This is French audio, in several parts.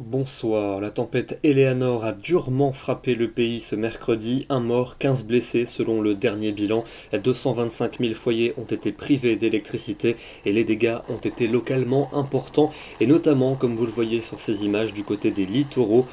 Bonsoir, la tempête Eleanor a durement frappé le pays ce mercredi, un mort, 15 blessés selon le dernier bilan. 225 000 foyers ont été privés d'électricité et les dégâts ont été localement importants et notamment, comme vous le voyez sur ces images, du côté des littoraux.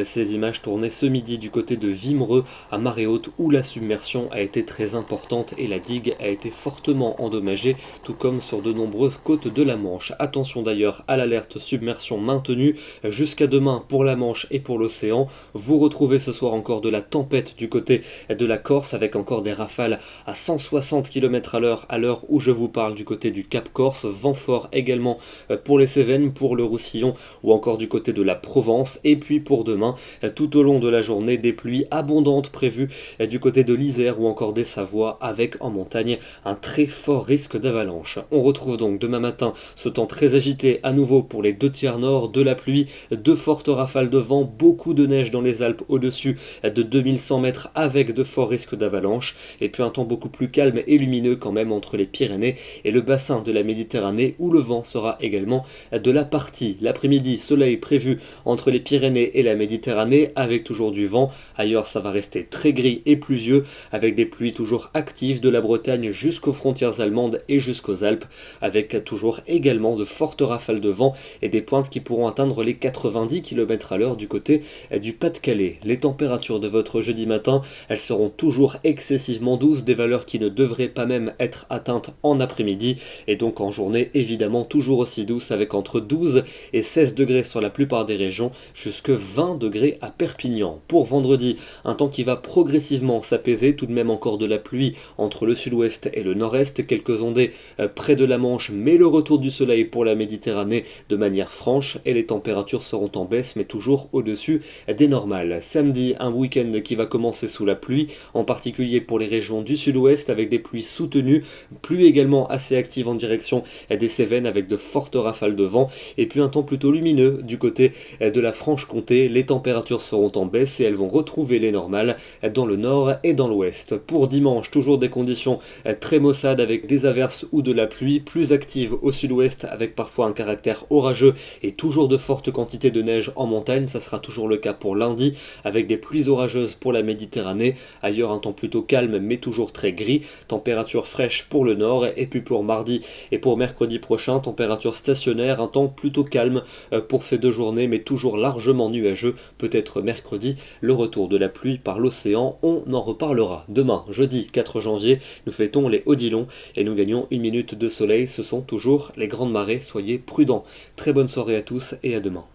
Ces images tournées ce midi du côté de Wimereux à marée haute où la submersion a été très importante et la digue a été fortement endommagée, tout comme sur de nombreuses côtes de la Manche. Attention d'ailleurs à l'alerte submersion maintenue jusqu'à demain pour la Manche et pour l'océan. Vous retrouvez ce soir encore de la tempête du côté de la Corse avec encore des rafales à 160 km à l'heure où je vous parle du côté du Cap Corse. Vent fort également pour les Cévennes, pour le Roussillon ou encore du côté de la Provence. Et puis pour demain, tout au long de la journée, des pluies abondantes prévues du côté de l'Isère ou encore des Savoies avec en montagne un très fort risque d'avalanche. On retrouve donc demain matin ce temps très agité à nouveau pour les 2 tiers nord, de la pluie, de fortes rafales de vent, beaucoup de neige dans les Alpes au-dessus de 2100 mètres avec de forts risques d'avalanche et puis un temps beaucoup plus calme et lumineux quand même entre les Pyrénées et le bassin de la Méditerranée où le vent sera également de la partie. L'après-midi, soleil prévu entre les Pyrénées et la Méditerranée avec toujours du vent. Ailleurs, ça va rester très gris et pluvieux avec des pluies toujours actives de la Bretagne jusqu'aux frontières allemandes et jusqu'aux Alpes avec toujours également de fortes rafales de vent et des pointes qui pourront atteindre les 90 km à l'heure du côté du Pas-de-Calais. Les températures de votre jeudi matin, elles seront toujours excessivement douces, des valeurs qui ne devraient pas même être atteintes en après-midi et donc en journée évidemment toujours aussi douces avec entre 12 et 16 degrés sur la plupart des régions, jusque 20 degrés à Perpignan. Pour vendredi, un temps qui va progressivement s'apaiser, tout de même encore de la pluie entre le sud-ouest et le nord-est, quelques ondées près de la Manche, mais le retour du soleil pour la Méditerranée de manière franche et les températures seront en baisse mais toujours au-dessus des normales. Samedi, un week-end qui va commencer sous la pluie, en particulier pour les régions du sud-ouest avec des pluies soutenues, pluie également assez active en direction des Cévennes avec de fortes rafales de vent et puis un temps plutôt lumineux du côté de la Franche-Comté. Les températures seront en baisse et elles vont retrouver les normales dans le nord et dans l'ouest. Pour dimanche, toujours des conditions très maussades avec des averses ou de la pluie, plus active au sud-ouest avec parfois un caractère orageux et toujours de fortes quantités de neige en montagne. Ça sera toujours le cas pour lundi avec des pluies orageuses pour la Méditerranée. Ailleurs, un temps plutôt calme mais toujours très gris. Température fraîche pour le nord et puis pour mardi et pour mercredi prochain, température stationnaire, un temps plutôt calme pour ces 2 journées mais toujours largement nuageux. Peut-être mercredi, le retour de la pluie par l'océan. On en reparlera demain, jeudi 4 janvier. Nous fêtons les Odilons et nous gagnons 1 minute de soleil. Ce sont toujours les grandes marées. Soyez prudents. Très bonne soirée à tous et à demain.